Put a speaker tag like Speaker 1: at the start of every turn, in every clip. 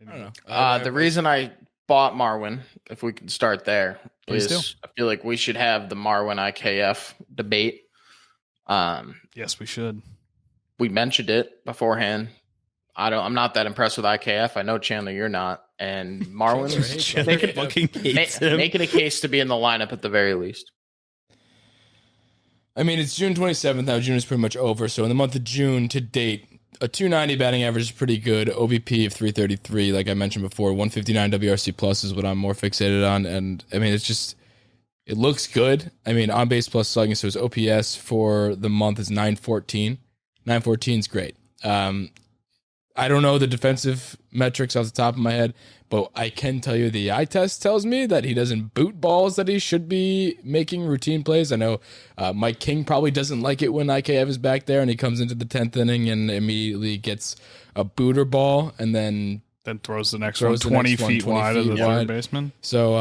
Speaker 1: I don't know.
Speaker 2: The reason I bought Marwin, if we could start there, is I feel like we should have the Marwin IKF debate.
Speaker 3: Yes, we should.
Speaker 2: We mentioned it beforehand. I'm not that impressed with IKF. I know, Chandler, you're not. And Marwin, making a case to be in the lineup at the very least.
Speaker 1: I mean, it's June 27th now. June is pretty much over. So in the month of June to date, a 290 batting average is pretty good. OBP of 333, like I mentioned before. 159 WRC plus is what I'm more fixated on. And I mean, it looks good. I mean, on base plus slugging, so his OPS for the month is 914. 914 is great. I don't know the defensive metrics off the top of my head, but I can tell you the eye test tells me that he doesn't boot balls that he should be making routine plays. I know Mike King probably doesn't like it when IKF is back there and he comes into the 10th inning and immediately gets a booter ball and then
Speaker 3: throws the next one 20 feet wide of the third baseman.
Speaker 1: So,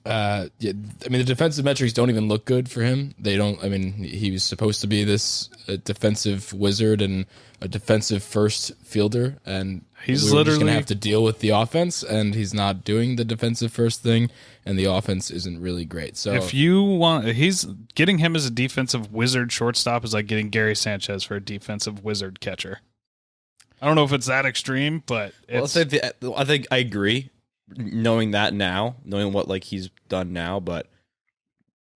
Speaker 1: yeah, I mean, the defensive metrics don't even look good for him. They don't. I mean, he was supposed to be this defensive wizard and a defensive first fielder, and
Speaker 3: he's literally
Speaker 1: going to have to deal with the offense, and he's not doing the defensive first thing, and the offense isn't really great. So
Speaker 3: if you want, he's getting him as a defensive wizard shortstop is like getting Gary Sanchez for a defensive wizard catcher. I don't know if it's that extreme, but it's,
Speaker 4: I think I agree. Knowing that now, knowing what like he's done now, but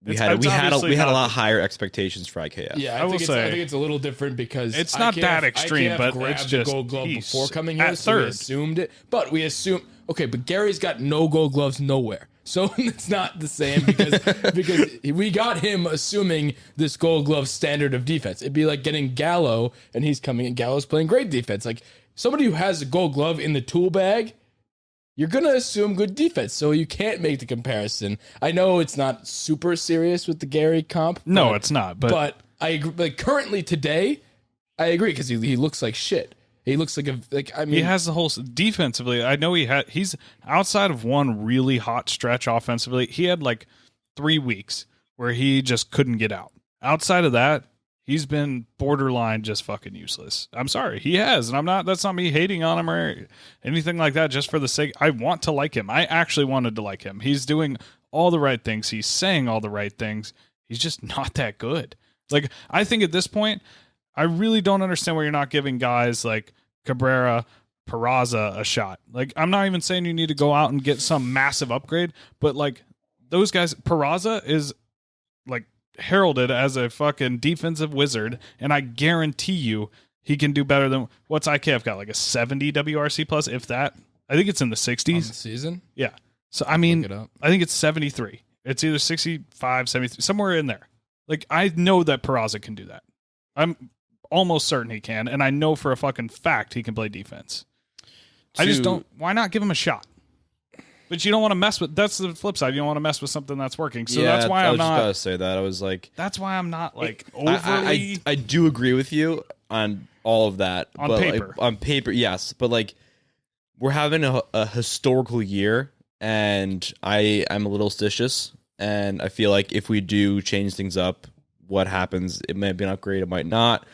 Speaker 4: we had a lot higher expectations for IKF.
Speaker 1: Yeah, I think it's a little different because
Speaker 3: it's not that extreme, but it's just
Speaker 1: the Gold Glove before coming here,
Speaker 3: at
Speaker 1: so
Speaker 3: third.
Speaker 1: we assumed it. But we assume but Gary's got no Gold Gloves nowhere, so it's not the same because we got him assuming this Gold Glove standard of defense. It'd be like getting Gallo and he's coming and Gallo's playing great defense. Like somebody who has a Gold Glove in the tool bag, you're going to assume good defense, so you can't make the comparison. I know it's not super serious with the Gary comp.
Speaker 3: No, it's not. But
Speaker 1: I agree. Like currently today, I agree because he looks like shit. He looks like
Speaker 3: he has the whole defensively. I know he's outside of one really hot stretch offensively. He had like 3 weeks where he just couldn't get out. Outside of that, he's been borderline just fucking useless. I'm sorry. He has. And that's not me hating on him or anything like that just for the sake. I want to like him. I actually wanted to like him. He's doing all the right things. He's saying all the right things. He's just not that good. Like, I think at this point, I really don't understand why you're not giving guys like Cabrera, Peraza a shot. Like, I'm not even saying you need to go out and get some massive upgrade, but like those guys, Peraza is like heralded as a fucking defensive wizard, and I guarantee you he can do better than what's IKF got, like a 70 WRC plus, if that. I think it's in the 60s.
Speaker 1: On the season?
Speaker 3: Yeah. So, I mean, I think it's 73. It's either 65, 73, somewhere in there. Like, I know that Peraza can do that. I'm almost certain he can, and I know for a fucking fact he can play defense. I just don't. Why not give him a shot? But you don't want to mess with. That's the flip side. You don't want to mess with something that's working. So that's why I'm not.
Speaker 4: I was just about to say that. I was like,
Speaker 3: that's why I'm not like overly.
Speaker 4: I do agree with you on all of that.
Speaker 3: On
Speaker 4: but
Speaker 3: paper,
Speaker 4: on paper, yes. But like, we're having a historical year, and I'm a little suspicious. And I feel like if we do change things up, what happens? It might be an upgrade. It might not.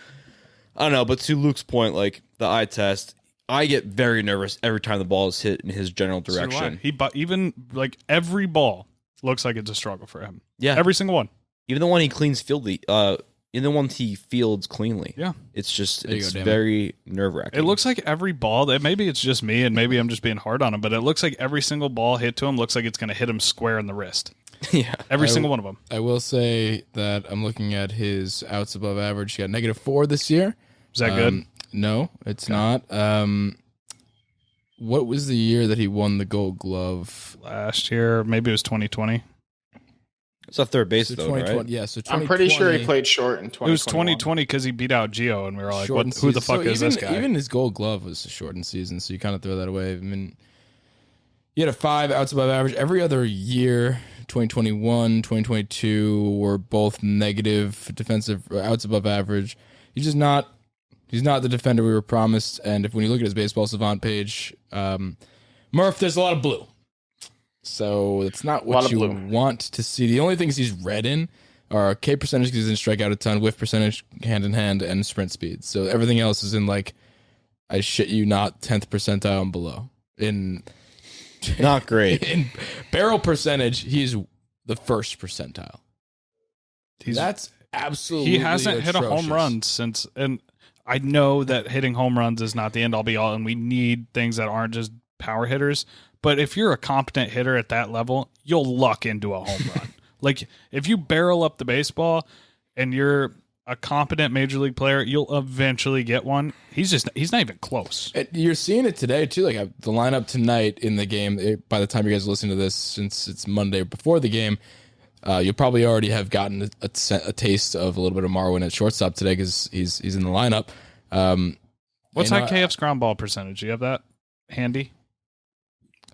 Speaker 4: I don't know. But to Luke's point, like the eye test. I get very nervous every time the ball is hit in his general direction.
Speaker 3: Even like every ball looks like it's a struggle for him.
Speaker 4: Yeah,
Speaker 3: every single one.
Speaker 4: Even the one he cleans fieldly, even the ones he fields cleanly.
Speaker 3: Yeah,
Speaker 4: it's just very nerve wracking.
Speaker 3: It looks like every ball. Maybe it's just me, and maybe I'm just being hard on him. But it looks like every single ball hit to him looks like it's going to hit him square in the wrist.
Speaker 4: Yeah,
Speaker 3: every single one of them.
Speaker 1: I will say that I'm looking at his outs above average. He got -4 this year.
Speaker 3: Is that good?
Speaker 1: No, it's not. What was the year that he won the Gold Glove?
Speaker 3: Last year, maybe it was 2020.
Speaker 4: It's a third base, though, right?
Speaker 1: Yeah, so
Speaker 2: I'm pretty sure he played short in 2020.
Speaker 3: It was 2020 because he beat out Gio, and we were like, who the fuck is this guy?
Speaker 1: Even his Gold Glove was a shortened season, so you kind of throw that away. I mean, he had a 5 outs above average. Every other year, 2021, 2022, were both negative defensive outs above average. He's not the defender we were promised. And when you look at his baseball savant page, Murph, there's a lot of blue. So it's not what you want to see. The only things he's red in are K percentage because he doesn't strike out a ton, whiff percentage hand in hand, and sprint speed. So everything else is in like I shit you not, 10th percentile and below.
Speaker 4: Not great.
Speaker 1: In barrel percentage, he's the first percentile. That's absolutely
Speaker 3: He hasn't hit a home
Speaker 1: atrocious.
Speaker 3: run since, and I know that hitting home runs is not the end all be all, and we need things that aren't just power hitters. But if you're a competent hitter at that level, you'll luck into a home run. Like if you barrel up the baseball and you're a competent major league player, you'll eventually get one. He's not even close.
Speaker 1: You're seeing it today too. Like the lineup tonight in the game. By the time you guys listen to this, since it's Monday before the game, you'll probably already have gotten a taste of a little bit of Marwin at shortstop today because he's in the lineup.
Speaker 3: What's IKF's ground ball percentage? Do you have that handy?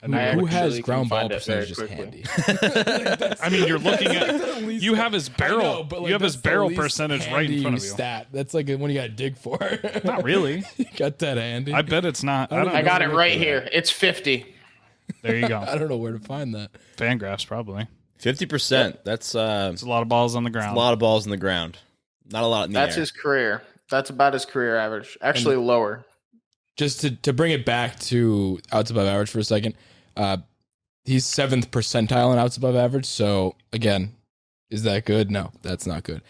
Speaker 1: Who has ground ball percentage handy?
Speaker 3: I mean, you're looking at you have his barrel. You have his barrel percentage right in front of you.
Speaker 1: Stat. That's like when you got to dig for.
Speaker 3: Not really.
Speaker 1: You got that handy.
Speaker 3: I bet it's not.
Speaker 2: I got it right here. It's 50.
Speaker 3: There you go.
Speaker 1: I don't know where to find that.
Speaker 3: Fangraphs probably
Speaker 4: 50%. That's
Speaker 3: it's a lot of balls on the ground.
Speaker 4: A lot of balls in the ground. Not a lot in the air.
Speaker 2: That's his career. That's about his career average. Actually, lower.
Speaker 1: Just to bring it back to outs above average for a second, he's 7th percentile in outs above average. So again, is that good? No, that's not good.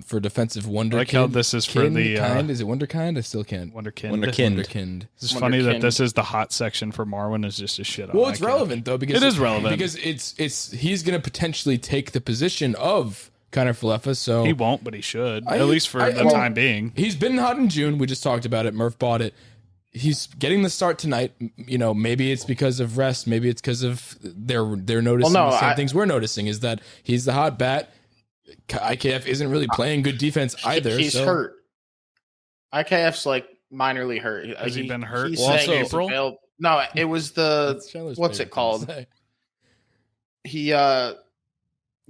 Speaker 1: For defensive wonderkind,
Speaker 3: I like how this is for the
Speaker 1: is it wonderkind? I still can't.
Speaker 3: Wonderkind. It's funny that this is the hot section for Marwin. Is just a shit on.
Speaker 1: Well, it's relevant though because
Speaker 3: it is relevant
Speaker 1: because it's he's going to potentially take the position of Kiner Falefa. So
Speaker 3: he won't, but he should at least for the time being.
Speaker 1: He's been hot in June. We just talked about it. Murph bought it. He's getting the start tonight. You know, maybe it's because of rest. Maybe it's because of they're noticing the same things we're noticing. Is that he's the hot bat. IKF isn't really playing good defense either.
Speaker 2: He's hurt. IKF's like minorly hurt.
Speaker 3: Has he been hurt?
Speaker 2: He's
Speaker 3: also
Speaker 2: April? No, it was what's it called? He got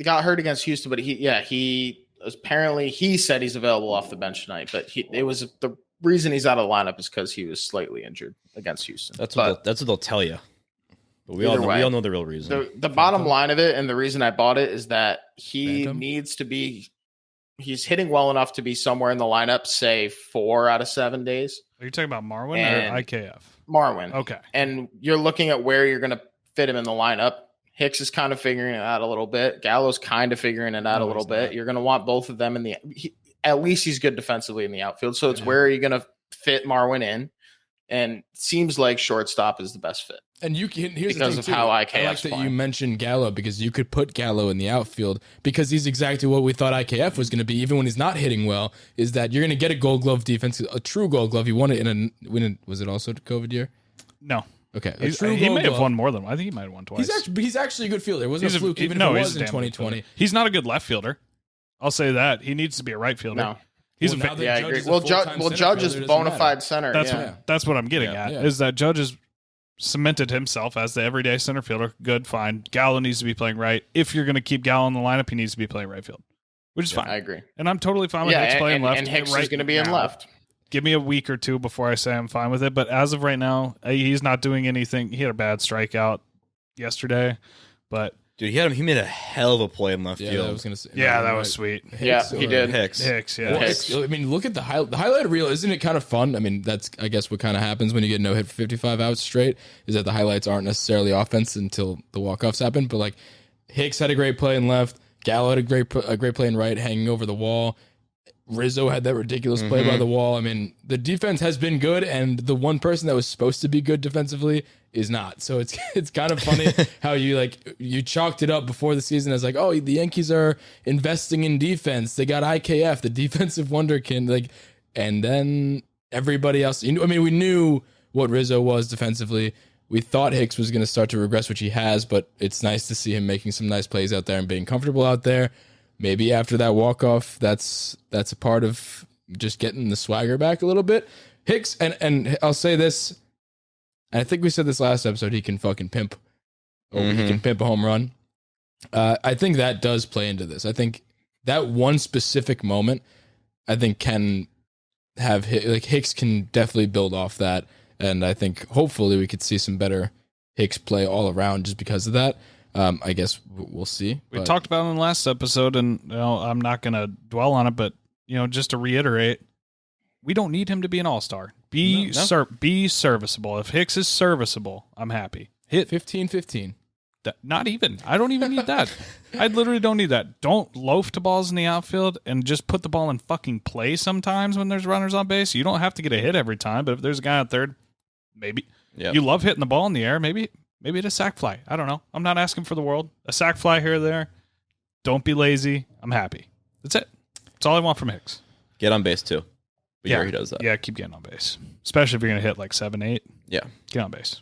Speaker 2: hurt against Houston, but he apparently he said he's available off the bench tonight. But it was the reason he's out of the lineup is because he was slightly injured against Houston.
Speaker 4: That's what they'll tell you. But we all know the real reason.
Speaker 2: The bottom line of it, and the reason I bought it, is that he needs to be. He's hitting well enough to be somewhere in the lineup, say 4 out of 7 days.
Speaker 3: Are you talking about Marwin or IKF?
Speaker 2: Marwin.
Speaker 3: Okay.
Speaker 2: And you're looking at where you're going to fit him in the lineup. Hicks is kind of figuring it out a little bit. Gallo's kind of figuring it out a little bit. You're going to want both of them in at least he's good defensively in the outfield. So it's where are you going to fit Marwin in? And seems like shortstop is the best fit.
Speaker 1: And here's
Speaker 2: because
Speaker 1: the thing
Speaker 2: of how IKF's
Speaker 1: I like that you mentioned Gallo because you could put Gallo in the outfield because he's exactly what we thought IKF was going to be, even when he's not hitting well. Is that you're going to get a Gold Glove defense, a true Gold Glove. He won it was it also COVID year?
Speaker 3: No.
Speaker 1: Okay,
Speaker 3: he may have won more than one. I think he might have won twice.
Speaker 1: He's actually a good fielder. It wasn't a fluke, even if it was in 2020.
Speaker 3: He's not a good left fielder. I'll say that. He needs to be a right fielder.
Speaker 2: No.
Speaker 3: He's
Speaker 2: I agree. Well, Judge is bona fide center.
Speaker 3: That's what I'm getting at. Yeah. Is that Judge has cemented himself as the everyday center fielder. Good, fine. Gallo needs to be playing right. If you're going to keep Gallo in the lineup, he needs to be playing right field, which is fine.
Speaker 2: I agree.
Speaker 3: And I'm totally fine with Hicks playing left.
Speaker 2: And Hicks is going to be in left.
Speaker 3: Give me a week or two before I say I'm fine with it. But as of right now, he's not doing anything. He had a bad strikeout yesterday, but.
Speaker 4: Dude, he made a hell of a play in left field.
Speaker 1: I was gonna say,
Speaker 3: that was sweet.
Speaker 1: Hicks
Speaker 2: he did.
Speaker 4: Hicks.
Speaker 1: I mean, look at the highlight reel. Isn't it kind of fun? I mean, that's, I guess, what kind of happens when you get no hit for 55 outs straight is that the highlights aren't necessarily offense until the walk-offs happen. But, like, Hicks had a great play in left. Gallo had a great play in right, hanging over the wall. Rizzo had that ridiculous play by the wall. I mean, the defense has been good, and the one person that was supposed to be good defensively is not. So it's kind of funny how you chalked it up before the season as like, oh, the Yankees are investing in defense. They got IKF, the defensive wonderkind, and then everybody else. I mean, we knew what Rizzo was defensively. We thought Hicks was going to start to regress, which he has, but it's nice to see him making some nice plays out there and being comfortable out there. Maybe after that walk-off, that's a part of just getting the swagger back a little bit. Hicks, and I'll say this, and I think we said this last episode, he can fucking pimp. Or he can pimp a home run. I think that does play into this. I think that one specific moment, I think can have, Hicks can definitely build off that, and I think hopefully we could see some better Hicks play all around just because of that. I guess we'll see.
Speaker 3: We talked about it in the last episode, and I'm not going to dwell on it, but just to reiterate, we don't need him to be an all-star. Be serviceable. If Hicks is serviceable, I'm happy. Hit
Speaker 1: 15-15.
Speaker 3: Not even. I don't even need that. I literally don't need that. Don't loaf to balls in the outfield and just put the ball in fucking play sometimes when there's runners on base. You don't have to get a hit every time, but if there's a guy on third, maybe. Yep. You love hitting the ball in the air. Maybe it's a sac fly. I don't know. I'm not asking for the world. A sac fly here or there. Don't be lazy. I'm happy. That's it. That's all I want from Hicks.
Speaker 4: Get on base too. But he does that.
Speaker 3: Yeah, keep getting on base. Especially if you're going to hit like 7-8.
Speaker 4: Yeah.
Speaker 3: Get on base.